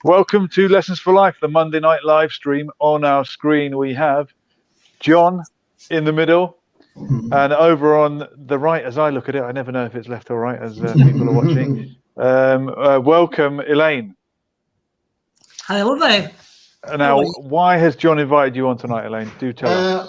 Welcome to Lessons for Life, the Monday night live stream. On our screen, we have John in the middle, and over on the right, as I look at it, I never know if it's left or right as people are watching. Welcome, Elaine. Hello there. Now, why has John invited you on tonight, Elaine? Do tell us.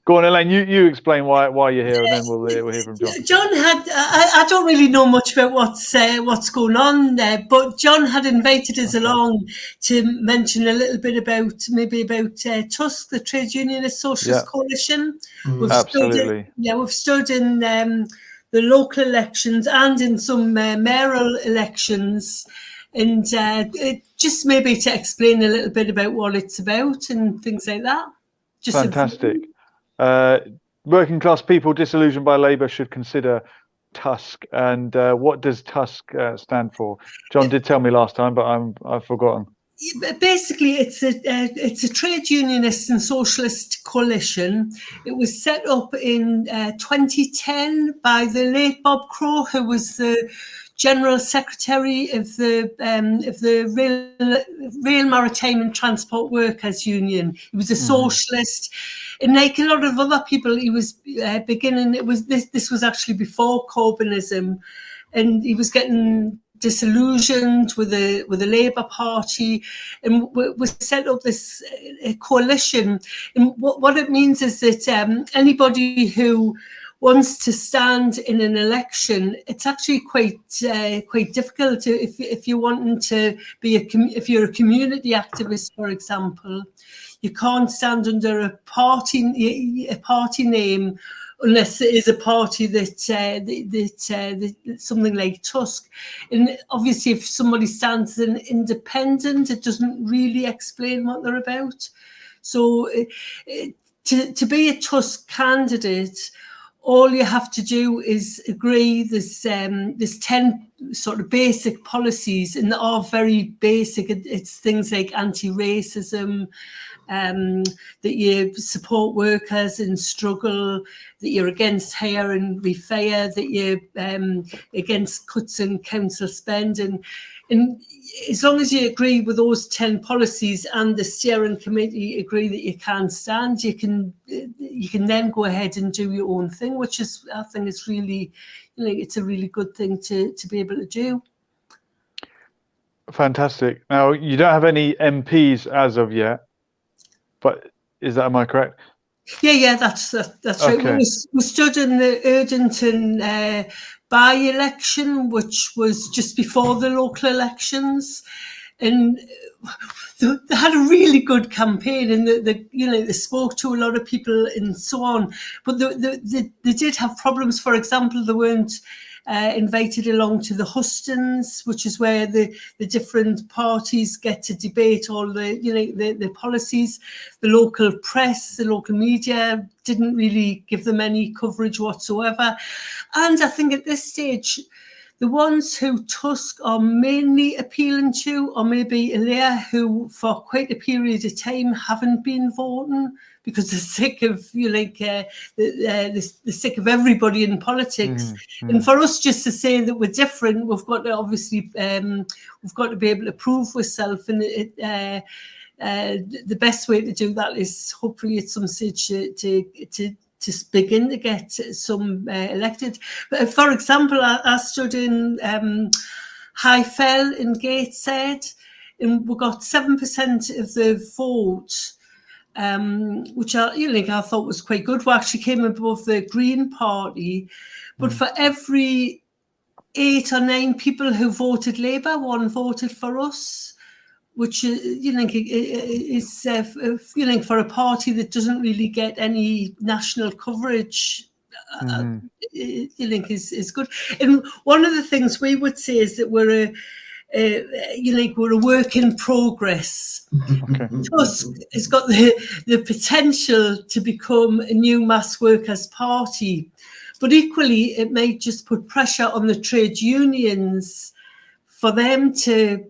Go on, Elaine. You explain why you're here, and then we'll hear from John. John had. I don't really know much about what's going on there, but John had invited us along to mention a little bit about TUSC, the Trade Unionist Socialist Coalition. Absolutely. We've stood in the local elections and in some mayoral elections. And just maybe to explain a little bit about what it's about and things like that. Fantastic. Working class people disillusioned by Labour should consider TUSC. And what does TUSC stand for? John did tell me last time, but I've forgotten. Basically, it's a trade unionist and socialist coalition. It was set up in 2010 by the late Bob Crow, who was the General Secretary of the Rail, Maritime and Transport Workers Union. He was a socialist, and like a lot of other people, he was beginning. This was actually before Corbynism, and he was getting disillusioned with the Labour Party, and we set up this coalition. And what it means is that anybody who wants to stand in an election, it's actually quite difficult. If you're wanting to be if you're a community activist, for example, you can't stand under a party name unless it is a party that something like TUSC. And obviously, if somebody stands as an independent, it doesn't really explain what they're about. So to be a TUSC candidate, all you have to do is agree there's 10 sort of basic policies, and they are very basic. It's things like anti-racism, that you support workers in struggle, that you're against hire and refire, that you're against cuts in council spend. And as long as you agree with those 10 policies and the steering committee agree that you can stand, you can then go ahead and do your own thing, which is, I think, it's really, it's a really good thing to be able to do. Fantastic. Now, you don't have any MPs as of yet, but am I correct? Yeah, that's right. Okay. We stood in the Erdington by-election, which was just before the local elections, and they had a really good campaign, and they spoke to a lot of people and so on. But they did have problems. For example, they weren't invited along to the hustings, which is where the different parties get to debate all the policies. The local press, the local media didn't really give them any coverage whatsoever. And I think at this stage, the ones who TUSC are mainly appealing to are maybe Alea, who for quite a period of time haven't been voting because they're sick of they're sick of everybody in politics. And for us just to say that we're different, we've got to obviously we've got to be able to prove ourselves, and the best way to do that is hopefully at some stage to begin to get some elected. But for example, I stood in High Fell in Gateshead, and we got 7% of the vote, which I thought was quite good. We actually came above the Green Party, but for every 8 or 9 people who voted Labour, one voted for us, which is for a party that doesn't really get any national coverage. Is good. And one of the things we would say is that we're a work in progress. Okay. TUSC has got the potential to become a new mass workers' party, but equally it may just put pressure on the trade unions for them to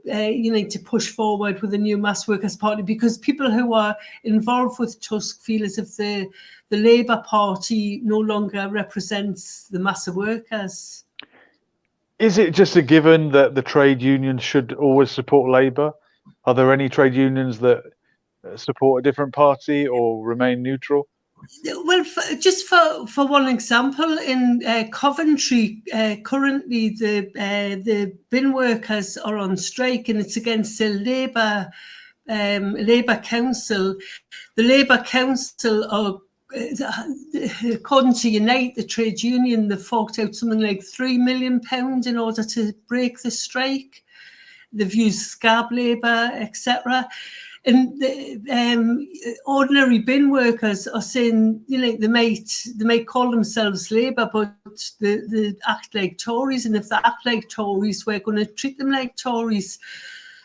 push forward with a new mass workers' party, because people who are involved with TUSC feel as if the Labour Party no longer represents the mass of workers. Is it just a given that the trade unions should always support Labour? Are there any trade unions that support a different party or remain neutral? Well, just for one example, in Coventry, currently the bin workers are on strike, and it's against the Labour Council. The Labour Council are, according to Unite, the trade union, they've forked out something like £3 million in order to break the strike. They've used scab labour, etc. And the ordinary bin workers are saying, they might call themselves Labour, but they act like Tories. And if they act like Tories, we're going to treat them like Tories.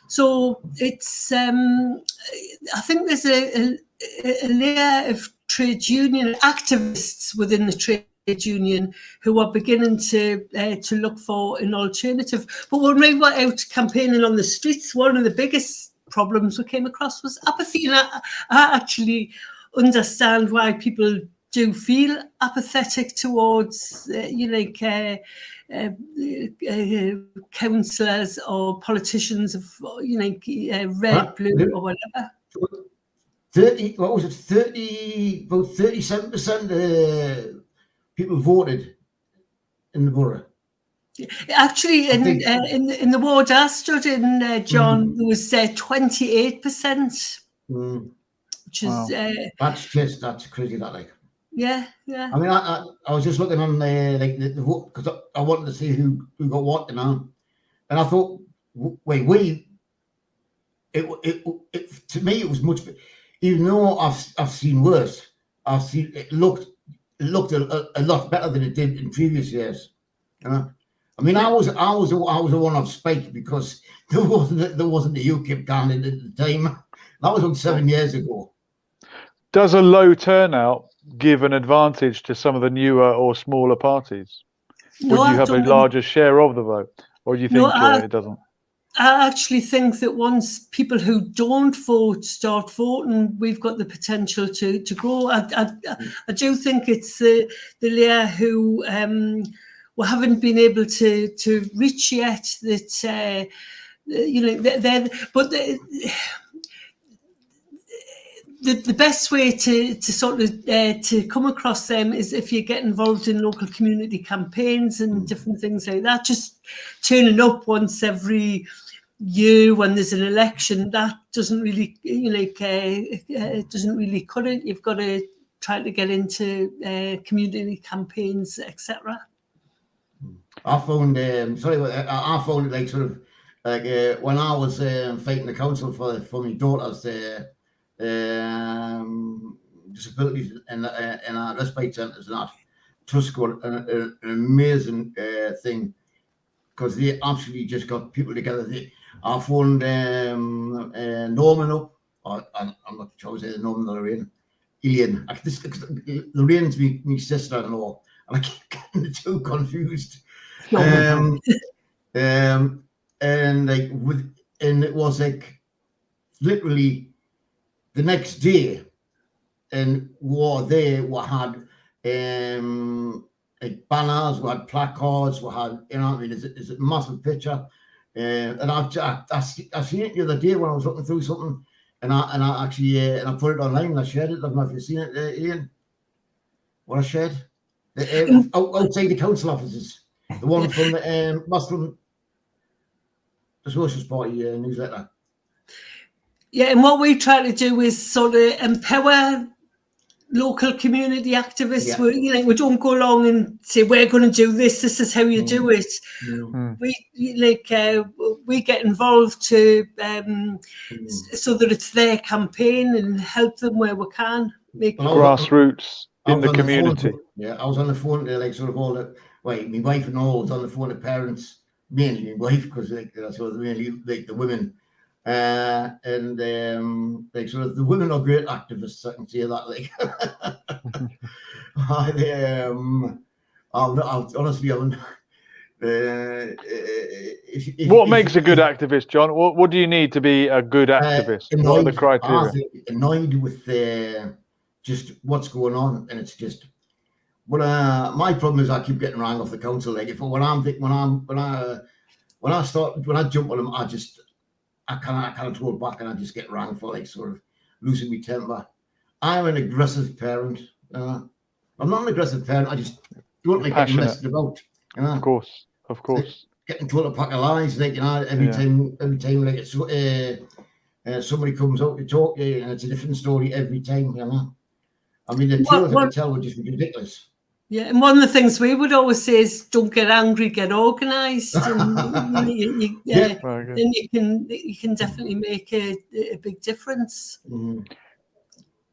So it's, I think there's a layer of trade union activists within the trade union who are beginning to look for an alternative. But when we were out campaigning on the streets, one of the biggest problems we came across was apathy. And I actually understand why people do feel apathetic towards councillors or politicians of red, blue, or whatever. 37% people voted in the borough. Actually, in the ward I stood in, John, there was 28%, which is that's crazy. That yeah. I mean, I was just looking on the vote because I wanted to see who got what, and I thought, wait, it to me it was much. Even though I've seen worse, it looked a lot better than it did in previous years. I mean, I was the one of spike because there wasn't the UKIP candidate at the time. That was 7 years ago. Does a low turnout give an advantage to some of the newer or smaller parties? Would you have a larger share of the vote, or do you think it doesn't? I actually think that once people who don't vote start voting, we've got the potential to grow. I do think it's the layer who we haven't been able to reach yet. That the best way to sort of to come across them is if you get involved in local community campaigns and different things like that. Just turning up once every year when there's an election, that doesn't really it doesn't really cut it. You've got to try to get into community campaigns, etc. I found it like sort of like when I was fighting the council for my daughter's disabilities and our respite centres and that. Tusk was an amazing thing because they actually just got people together. I phoned Norman up. I'm not sure to say the Norman or Lorraine. Ilian. Lorraine's my sister-in-law, and I keep getting the two confused. And it was like literally the next day, and we had like banners, we had placards, we had, it's a massive picture. And I seen it the other day when I was looking through something, and I actually and I put it online and I shared it. I don't know if you've seen it, Ian. What I shared outside the council offices, the one from the Socialist Party newsletter. Yeah, and what we try to do is sort of empower local community activists. Yeah. We don't go along and say we're going to do this. This is how you do it. We get involved to so that it's their campaign and help them where we can. Make grassroots in the community. I was on the phone to like sort of all the my wife and all was on the phone to parents, mainly my wife because that's what mainly like the women. And like sort of the women are great activists. I can say that. Like, honestly, what makes a good activist, John? What do you need to be a good activist? What are the criteria? Annoyed with just what's going on, and it's just But my problem is I keep getting rang off the council. Like when I jump on them, I can't hold back, and I just get rang for like sort of losing my temper. I'm an aggressive parent. I'm not an aggressive parent. I just don't like getting messed about. Of course. Getting told a pack of lies, like every time like it's somebody comes out to talk to you, and it's a different story every time. I mean, the tales that they tell were just ridiculous. Yeah, and one of the things we would always say is, don't get angry, get organised, and then you can definitely make a big difference. Mm-hmm.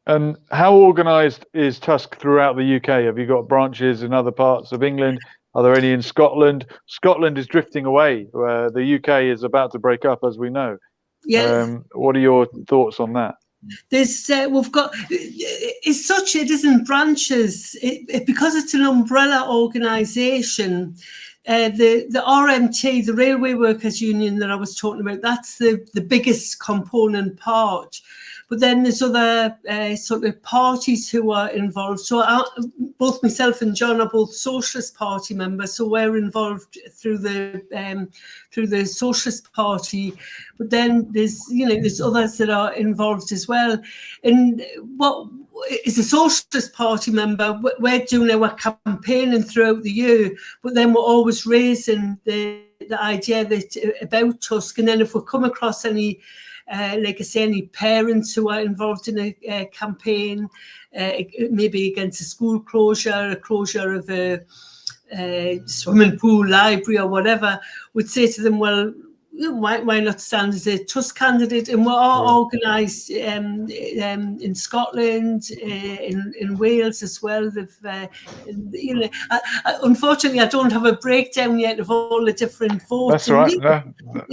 And how organised is Tusk throughout the UK? Have you got branches in other parts of England? Are there any in Scotland? Scotland is drifting away. The UK is about to break up, as we know. Yeah. What are your thoughts on that? There's we've got it's such it isn't branches because it's an umbrella organisation. The RMT, the Railway Workers Union that I was talking about, that's the biggest component part. But then there's other sort of parties who are involved. So both myself and John are both Socialist Party members, so we're involved through the Socialist Party. But then there's others that are involved as well. And what is a Socialist Party member? We're doing our campaigning throughout the year, but then we're always raising the idea that about Tusk. And then if we come across any like I say, any parents who are involved in a campaign, maybe against a school closure, a closure of a swimming pool, library or whatever, would say to them, well, why not stand as a Tusk candidate? And we're all organised in Scotland, in Wales as well. Unfortunately, I don't have a breakdown yet of all the different votes. That's right. No,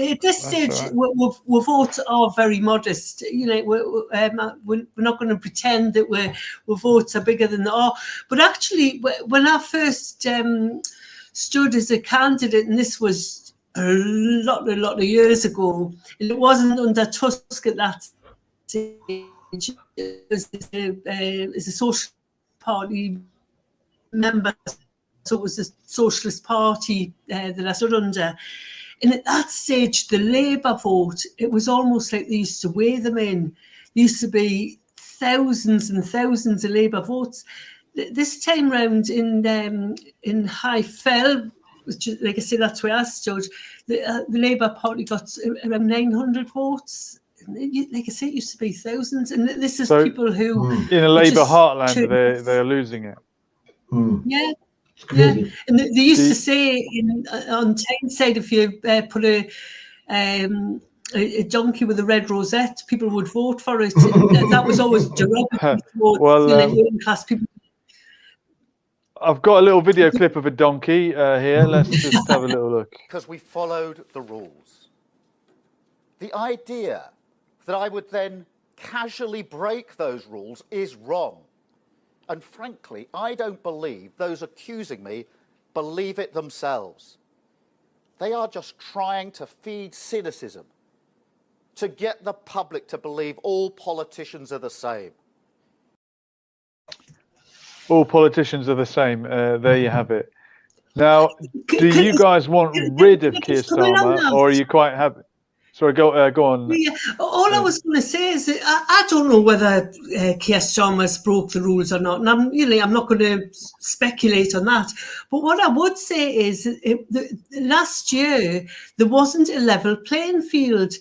at this stage, our votes are very modest. We're not going to pretend that our votes are bigger than they are. But actually, when I first stood as a candidate, and this was a lot of years ago, and it wasn't under Tusk at that stage. It was as a Social Party member, so it was the Socialist Party that I stood under. And at that stage, the Labour vote, it was almost like they used to weigh them in. There used to be thousands and thousands of Labour votes. This time round in High Fell, which, like I say, that's where I stood, the Labour Party got around 900 votes. Like I say, it used to be thousands. And this is people who... In a Labour heartland, they're losing it. Yeah. Yeah, and they used to say on Tyneside, if you put a donkey with a red rosette, people would vote for it. That was always derogatory towards class people. I've got a little video clip of a donkey here. Let's just have a little look. Because we followed the rules. The idea that I would then casually break those rules is wrong. And frankly, I don't believe those accusing me believe it themselves. They are just trying to feed cynicism, to get the public to believe all politicians are the same. All politicians are the same. There you have it. Now, do you guys want rid of Keir Starmer, or are you quite happy? Sorry, go on. Yeah, all I was going to say is that I don't know whether Keir Starmer's broke the rules or not, and I'm not going to speculate on that. But what I would say is, last year there wasn't a level playing field.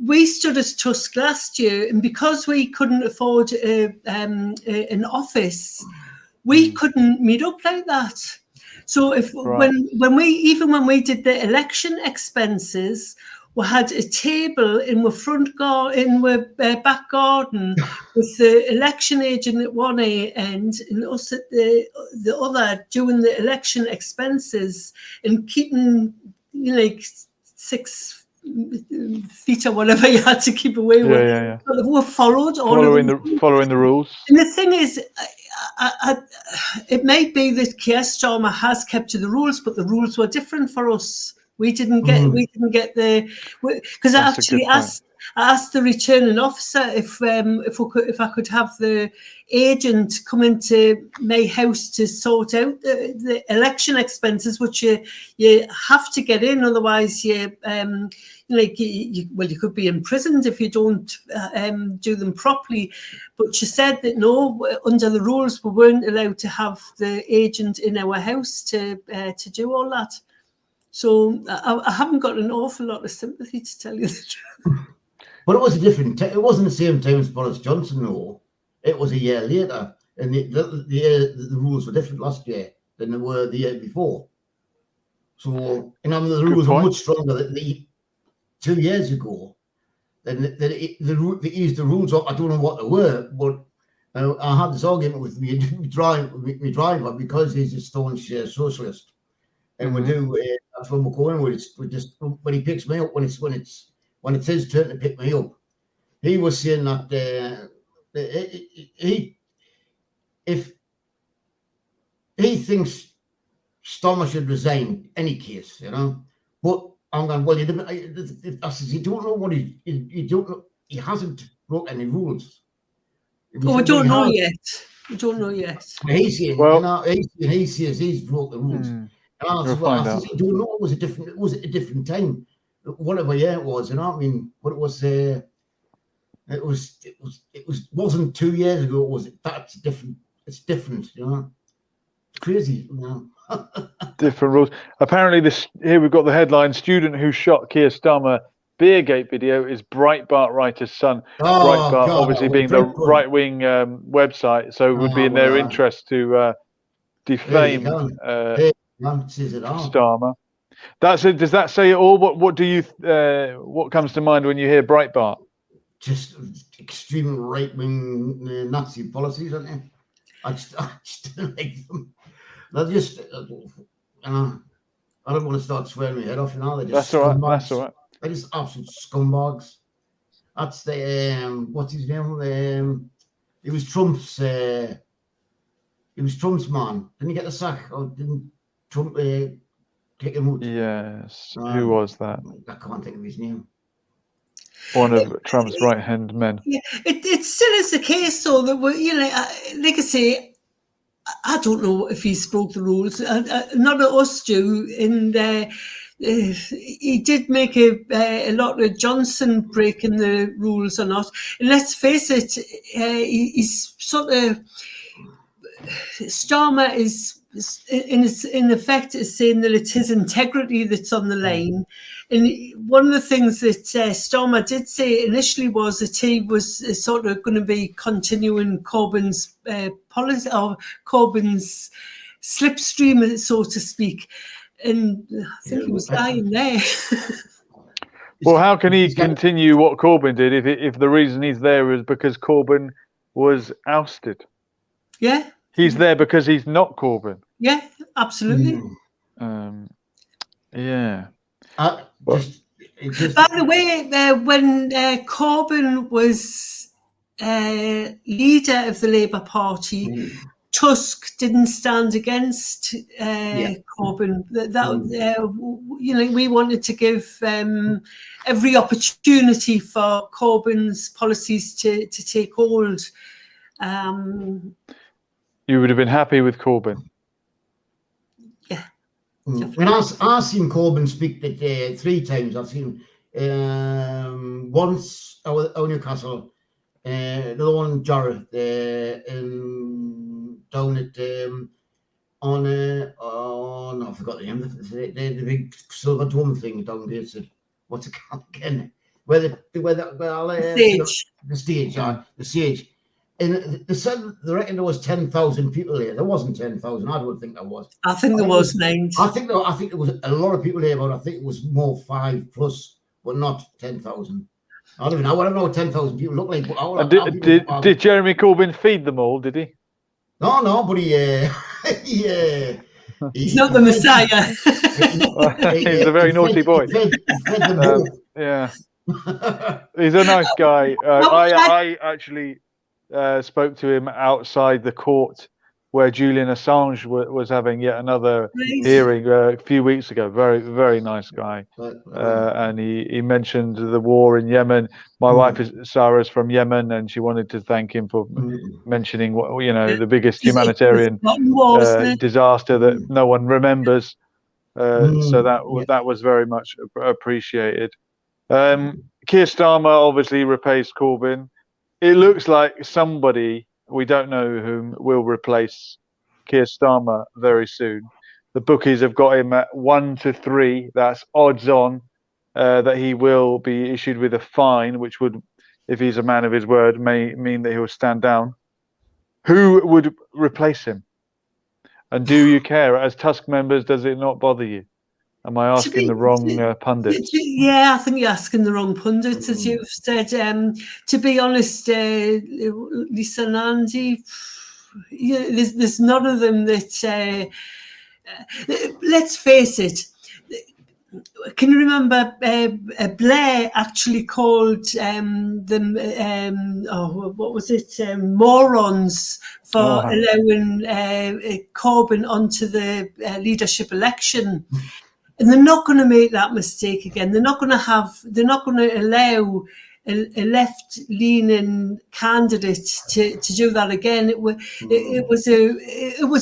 We stood as Tusk last year, and because we couldn't afford an office, we couldn't meet up like that. So when we did the election expenses, we had a table in the back garden with the election agent at one end and us at the other, doing the election expenses and keeping 6 feet or whatever you had to keep away with. Yeah. We followed following the rules. And the thing is, it might be that Keir Starmer has kept to the rules, but the rules were different for us. We didn't get the, because I actually I asked the returning officer if I could have the agent come into my house to sort out the election expenses, which you have to get in, otherwise you could be imprisoned if you don't do them properly. But she said that no, under the rules we weren't allowed to have the agent in our house to do all that. So I haven't got an awful lot of sympathy, to tell you the truth. But it was a different. It wasn't the same time as Boris Johnson, no. It was a year later, and the rules were different last year than they were the year before. So, the rules were much stronger than 2 years ago. Then they eased the rules up. I don't know what they were, but I had this argument with my driver because he's a staunch socialist, and we do. That's when we're going. We just when he picks me up when it's his turn to pick me up, he was saying that if he thinks Starmer should resign, any case, But I'm going, well, I says, you don't know what you don't know. He hasn't broke any rules. Oh, we don't know yet. We don't know yet. He's saying, he says he's broke the rules. And I said, well, I says, you don't know. It was a different time. Whatever year it was, but it was wasn't 2 years ago. That's different. It's different, It's crazy, Different rules. Apparently, here we've got the headline: "Student who shot Keir Starmer Beergate video is Breitbart writer's son." Breitbart, obviously being the right-wing website, so it would be in their interest to defame Starmer. That's it. Does that say it all? What do you? What comes to mind when you hear Breitbart? Just extreme right-wing Nazi policies, aren't they? I just don't like them. They're just, I don't want to start swearing my head off. They're just that's all right. That's all right. They're just absolute scumbags. That's the what's his name? He was Trump's man. Didn't he get the sack, or didn't Trump? Yes. Who was that? I can't think of his name. One of Trump's right-hand men. Yeah, it still is the case, though, that like I say, I don't know if he's broke the rules. None of us do. And he did make a lot of Johnson breaking the rules or not. And let's face it, he's sort of Starmer is in effect is saying that it's his integrity that's on the line. And one of the things that Starmer did say initially was that he was sort of going to be continuing Corbyn's policy, or Corbyn's slipstream, so to speak. And I think he was lying there. Well, how can he continue what Corbyn did if the reason he's there is because Corbyn was ousted? Yeah. He's there because he's not Corbyn. Yeah, absolutely. Yeah. By the way, when Corbyn was leader of the Labour Party, Tusk didn't stand against Corbyn. We wanted to give every opportunity for Corbyn's policies to take hold. You would have been happy with Corbyn. Yeah. When I've seen Corbyn speak 3 times. I've seen once out Newcastle, another one Jarrett, down at I forgot the name. The big silver dome thing down there. What's it called again? The stage. The stage. And they reckon there was 10,000 people there. There wasn't 10,000. I don't think there was. I think there was 9. I think there was a lot of people there, but I think it was more 5 plus, but not 10,000. I don't know. I don't know what 10,000 people look like. But did Jeremy Corbyn feed them all? Did he? No, but he's not the Messiah. He's a very naughty boy. Yeah, he's a nice guy. I actually spoke to him outside the court where Julian Assange was having yet another Right. hearing a few weeks ago. Very, very nice guy. And he mentioned the war in Yemen. My wife Sarah's from Yemen, and she wanted to thank him for mentioning the biggest humanitarian disaster that no one remembers. So that was very much appreciated. Keir Starmer obviously replaced Corbyn. It looks like somebody, we don't know whom, will replace Keir Starmer very soon. The bookies have got him at 1 to 3. That's odds on that he will be issued with a fine, which would, if he's a man of his word, may mean that he will stand down. Who would replace him? And do you care? As Tusk members, does it not bother you? Am I asking the wrong pundits? Yeah, I think you're asking the wrong pundits, as you've said. To be honest, Lisa Nandy, there's none of them that. Let's face it. Can you remember Blair actually called them? What was it? Morons for allowing Corbyn onto the leadership election. And they're not going to make that mistake again. They're not going to allow a left-leaning candidate to do that again. It was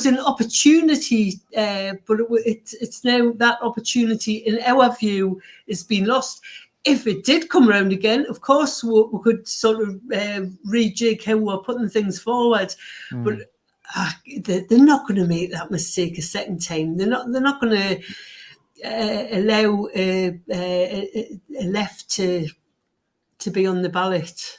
an opportunity, but it's now that opportunity, in our view, is being lost. If it did come around again, of course, we could sort of rejig how we're putting things forward, but they're not going to make that mistake a second time. They're not going to allow a left to be on the ballot.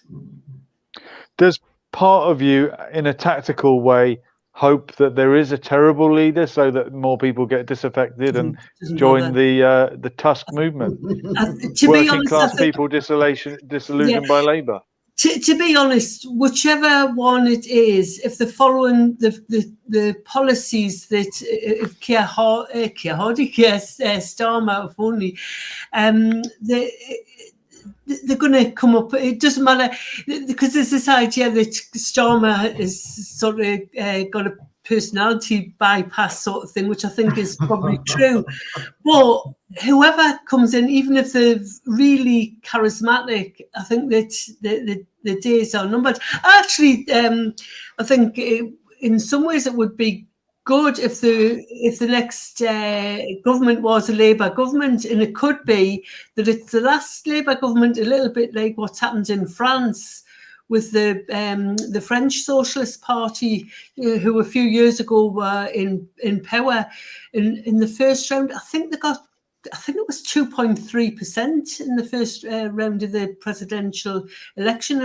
Does part of you, in a tactical way, hope that there is a terrible leader so that more people get disaffected and join the Tusk movement? Working class people disillusioned by Labour. To be honest, whichever one it is, if they're following the policies that if Keir Starmer, if only, they're going to come up. It doesn't matter, because there's this idea that Starmer is sort of got a personality bypass sort of thing, which I think is probably true. But whoever comes in, even if they're really charismatic, I think that the days are numbered. Actually, I think in some ways it would be good if the next government was a Labour government, and it could be that it's the last Labour government, a little bit like what's happened in France with the French Socialist Party, who a few years ago were in power. In the first round, I think it was 2.3% in the first round of the presidential election,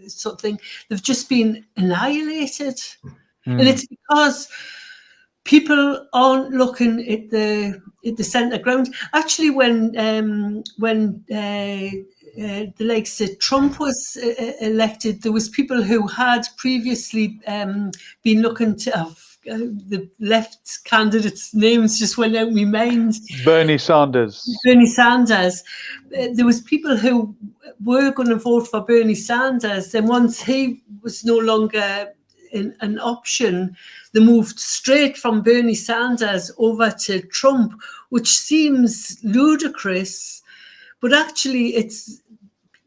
sort of thing. They've just been annihilated. And it's because people aren't looking at the centre ground. Actually, when the likes of Trump was elected, there was people who had previously been looking to have the left candidates' names just went out of my mind. Bernie Sanders. There was people who were going to vote for Bernie Sanders. Then once he was no longer an option, they moved straight from Bernie Sanders over to Trump, which seems ludicrous. But actually, it's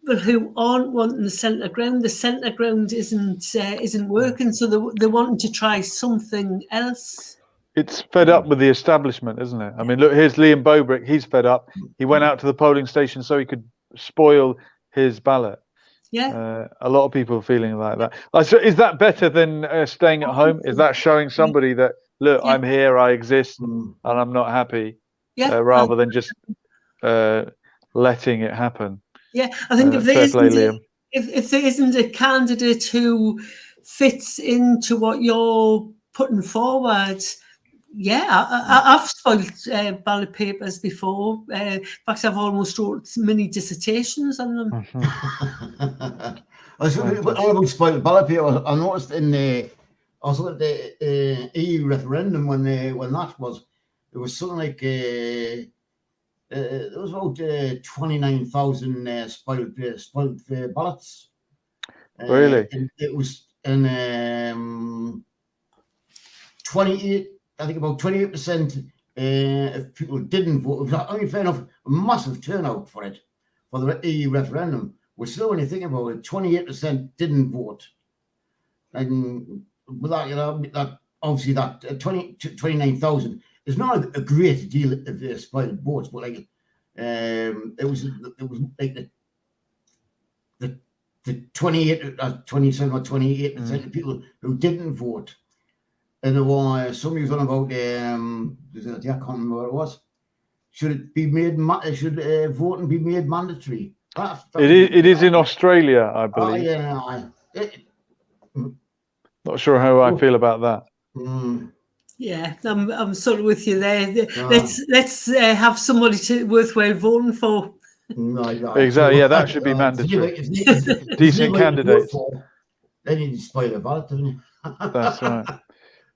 people who aren't wanting the centre ground. The centre ground isn't working, so they're wanting to try something else. It's fed up with the establishment, isn't it? I mean, look, here's Liam Bobrick. He's fed up. He went out to the polling station so he could spoil his ballot. Yeah. A lot of people are feeling like that. So is that better than staying at home? Is that showing somebody that, look, I'm here, I exist, and I'm not happy, rather than just letting it happen? Yeah, I think if there isn't a candidate who fits into what you're putting forward, I've spoiled ballot papers before. In fact, I've almost wrote mini dissertations on them. I was spoiled ballot papers. I noticed also at the EU referendum when that was, it was something like there was about 29,000 spoiled ballots. Really? And it was and 28, I think about 28% of people didn't vote. It was, I mean, fair enough, a massive turnout for it, for the EU referendum. We're still, when you think about it, 28% didn't vote. And with that, you know, that obviously that 29,000 is not a great deal of spotted votes, but like it was like the 27 or 28% of people who didn't vote. And there was somebody was on about I can't remember what it was. Should it be made? Should voting be made mandatory? It is in Australia, I believe. Not sure how I feel about that. Yeah, I'm sort of with you there. Let's have somebody worthwhile voting for. Exactly. Yeah, that should be mandatory. Decent candidates. Then you spoil the ballot, don't you? That's right.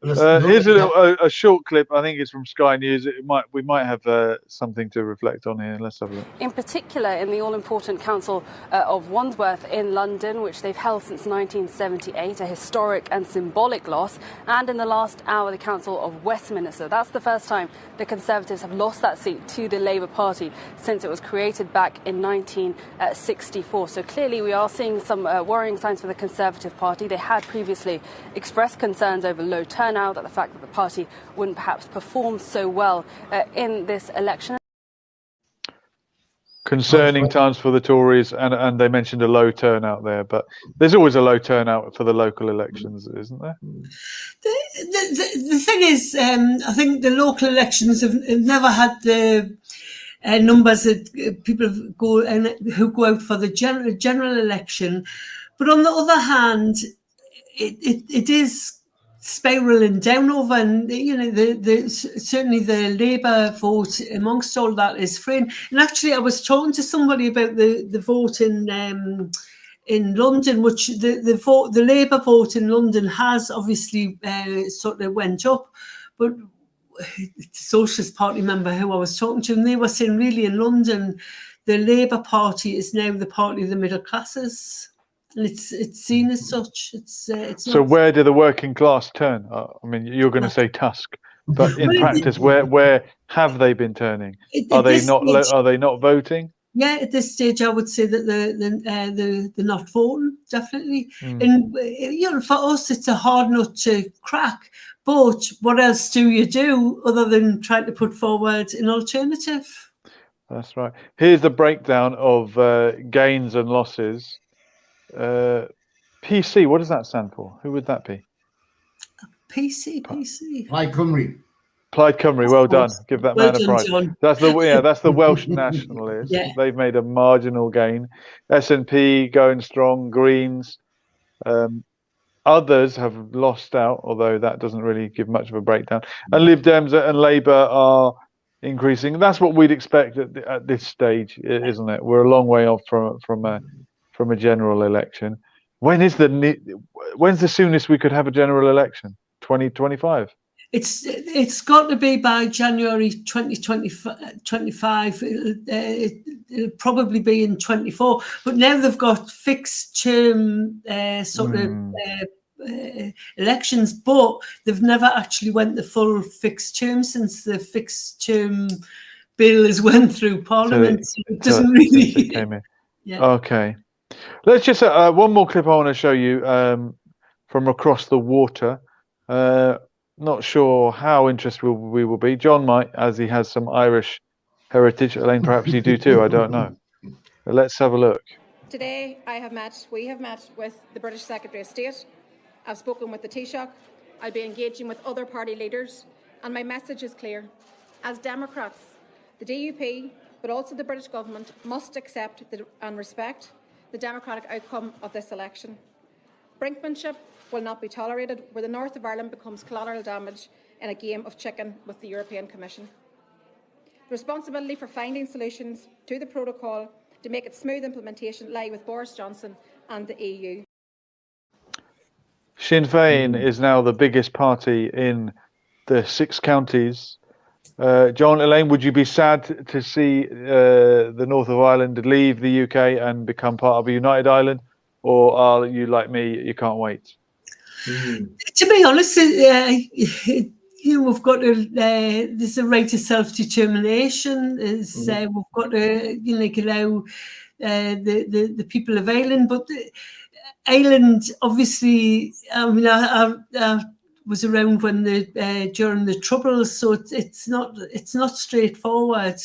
Here's a short clip. I think it's from Sky News. We might have something to reflect on here. Let's have a look. In particular, in the all-important Council of Wandsworth in London, which they've held since 1978, a historic and symbolic loss, and in the last hour, the Council of Westminster. That's the first time the Conservatives have lost that seat to the Labour Party since it was created back in 1964. So clearly, we are seeing some worrying signs for the Conservative Party. They had previously expressed concerns over low turnout, at the fact that the party wouldn't perhaps perform so well in this election. Concerning times for the Tories, and they mentioned a low turnout there, but there's always a low turnout for the local elections, isn't there? The thing is, I think the local elections have never had the numbers that people who go out for the general election. But on the other hand, it is spiraling down over, and you know, certainly the Labour vote amongst all that is fraying. And actually, I was talking to somebody about the vote in London, which the Labour vote in London has obviously sort of went up, but the Socialist Party member who I was talking to, and they were saying really in London, the Labour Party is now the party of the middle classes. And it's seen as such. It's so where do the working class turn? I mean, you're going to say Tusk, but in practice, where have they been turning? Are they not voting? Yeah, at this stage, I would say that they're not voting, definitely. And you know, for us, it's a hard nut to crack. But what else do you do other than try to put forward an alternative? That's right. Here's the breakdown of gains and losses. PC, what does that stand for? Who would that be? PC. Plaid Cymru. Plaid Cymru, well done. Give that man a prize. John. That's the Welsh nationalists. Yeah. They've made a marginal gain. SNP going strong. Greens. Others have lost out, although that doesn't really give much of a breakdown. And Lib Dems and Labour are increasing. That's what we'd expect at this stage, isn't it? We're a long way off from a general election. When's the soonest we could have a general election? 2025? It's got to be by January 2025. It'll probably be in 24. But now they've got fixed term elections, but they've never actually went the full fixed term since the fixed term bill has went through Parliament. So it doesn't really came in. Yeah. Okay. Let's just one more clip I want to show you from across the water. Not sure how interested we will be. John might, as he has some Irish heritage. Elaine, perhaps you do too. I don't know. But let's have a look. Today, we have met with the British Secretary of State. I've spoken with the Taoiseach. I'll be engaging with other party leaders. And my message is clear. As Democrats, the DUP, but also the British government, must accept and respect the democratic outcome of this election. Brinkmanship will not be tolerated where the north of Ireland becomes collateral damage in a game of chicken with the European Commission. The responsibility for finding solutions to the protocol to make its smooth implementation lie with Boris Johnson and the EU. Sinn Féin is now the biggest party in the 6 counties. John, Elaine, would you be sad to see the north of Ireland leave the UK and become part of a united Ireland? Or are you like me, you can't wait? To be honest, we've got to. There's a right to self-determination. We've got to, allow the people of Ireland, but Ireland, obviously, I mean, I was around when during the Troubles, so it's not straightforward.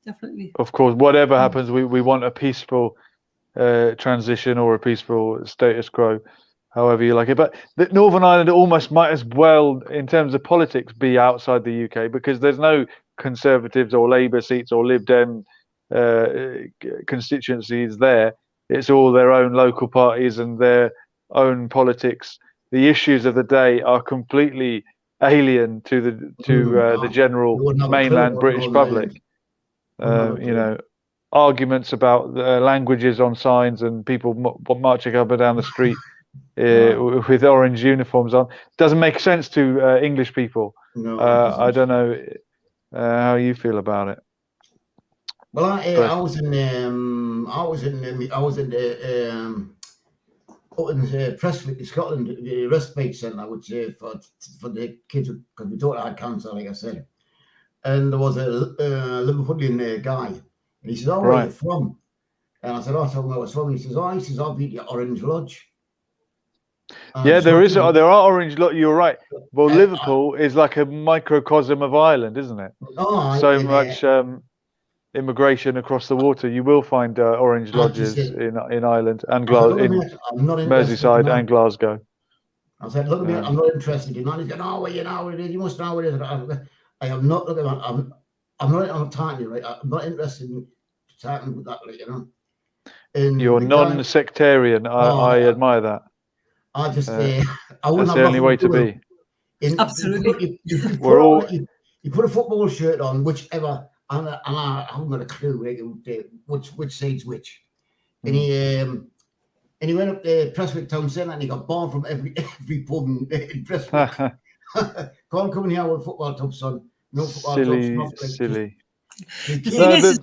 Definitely. Of course, whatever happens, we want a peaceful transition or a peaceful status quo, however you like it. But Northern Ireland almost might as well, in terms of politics, be outside the UK, because there's no Conservatives or Labour seats or Lib Dem constituencies there. It's all their own local parties and their own politics. The issues of the day are completely alien to the general mainland British public. Arguments about languages on signs and people marching up and down the street with orange uniforms on doesn't make sense to English people. I don't know how you feel about it. Well, I was in Prestwick, Scotland, the respite centre, I would say, for the kids, because we don't have cancer, like I said. And there was a Liverpoolian guy, and he says, "Oh, where are you from?" And I said, "Oh, I told him where I was from." And he says, "I'll be at Orange Lodge." Yeah, there are Orange Lodge. You're right. Well, Liverpool is like a microcosm of Ireland, isn't it? So much immigration across the water. You will find Orange Lodges in Ireland and Merseyside and Glasgow. I said, "Look at me, I'm not interested in that." He said, "Oh, well, you know what it is. You must know what it is." I am not looking at. I'm talking right. I'm not interested in talking with that, And you're non-sectarian. I admire that. I just. That's the only way to be. Absolutely. You put a football shirt on, whichever, and I haven't got a clue which side's which. And he went up to Prestwick Town Centre and he got barred from every pub in Prestwick. Can't come in here with football tubs on. No football tubs. Silly. The thing is,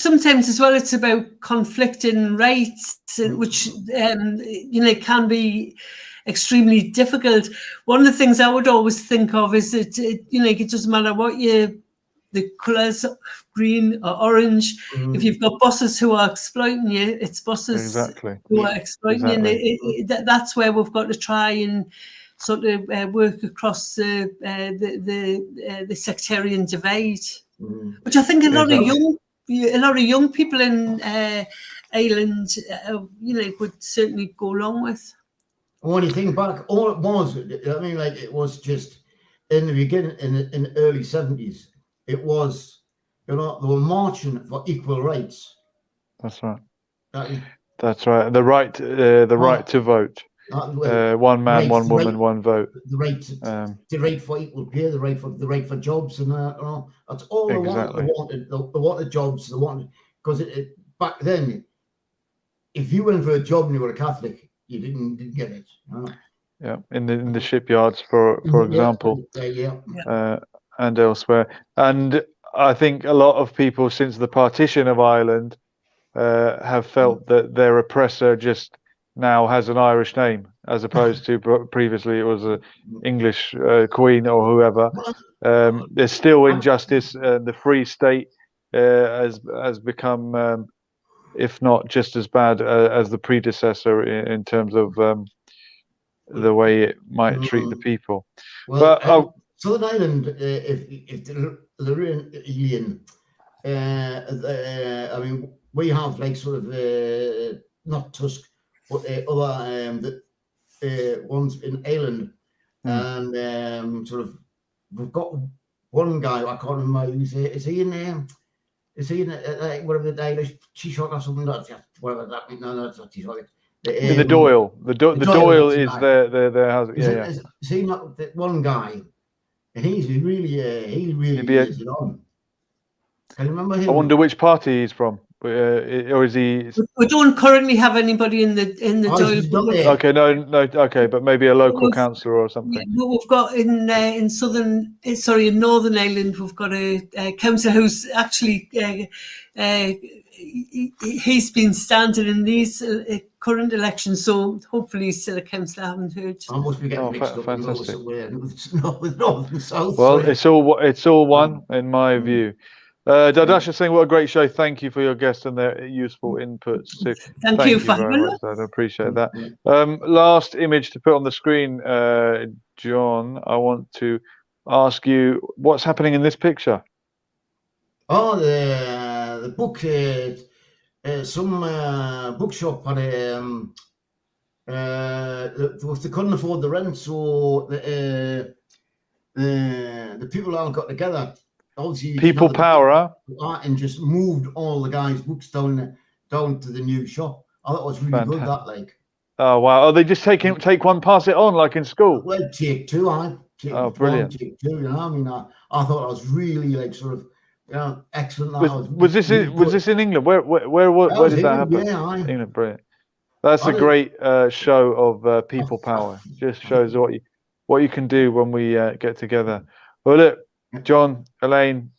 sometimes as well, it's about conflicting rights, which can be extremely difficult. One of the things I would always think of is that it doesn't matter what the colours, green or orange. If you've got bosses who are exploiting you, it's bosses who are exploiting you. That's where we've got to try and sort of work across the sectarian divide, which I think a lot of young people in Ireland, would certainly go along with. When you think back, all it was, it was just in the beginning, in the early 70s, it was, they were marching for equal rights. That's right. That's right. The right to vote. One man, one woman, one vote. The right for equal pay, the right for jobs, and that's all they wanted. They wanted jobs. They wanted, because back then, if you went for a job and you were a Catholic, you didn't get it. Yeah, in the shipyards, for example, and elsewhere. And I think a lot of people since the partition of Ireland have felt that their oppressor just now has an Irish name, as opposed to previously it was an English queen or whoever. There's still injustice. The Free State has become, if not just as bad as the predecessor in terms of the way it might treat the people. Well, but Southern Ireland, if the alien, we have like sort of not Tusk, but other ones in Ireland, and sort of we've got one guy, I can't remember. Is he in whatever the Irish Taoiseach or something? Whatever that means. No, that's not Taoiseach. The Doyle. The Doyle is their husband. Yeah. See, not that one guy, and he really is on. Can you remember him? I wonder which party he's from. or is he? We don't currently have anybody in the he's not Doyle. there. Okay, no, okay, but maybe a local Well, councillor or Yeah, something. but we've got in Northern Ireland, we've got a councillor who's actually he's been standing in these current elections. So hopefully he's still a councillor. I haven't heard. I must be getting mixed up fantastic. with North and South. Well, sorry. it's all one in my view. Dadash is saying, what a great show. Thank you for your guests and their useful inputs too. Thank you for very having much, us. Dad. I appreciate that. Last image to put on the screen, John, I want to ask you what's happening in this picture. Oh, the book, some bookshop had they couldn't afford the rent, so the people all got together. Obviously, People power, huh? and just moved all the guys' books down to the new shop. I thought it was really good. That like. Oh wow! Oh, they just take one, pass it on like in school. Well, take two, brilliant! Take two, you know. I mean, I thought it was really like sort of, excellent. Was this in England? Where did that happen? Yeah, England, brilliant. That's a great show of people power. Just shows what you can do when we get together. Well, look, John, Elaine,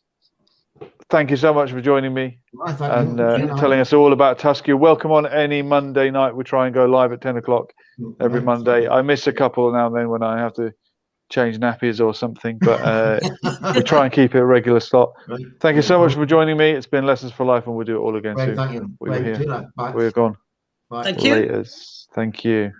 thank you so much for joining me and telling us all about Tusk. You're welcome on any Monday night. We try and go live at 10 o'clock every Monday. I miss a couple now and then when I have to change nappies or something, but we try and keep it a regular slot. Thank you so much for joining me. It's been Lessons for Life, and we'll do it all again soon. Thank you. We're here. We're gone. Bye. Thank you. Laters. Thank you.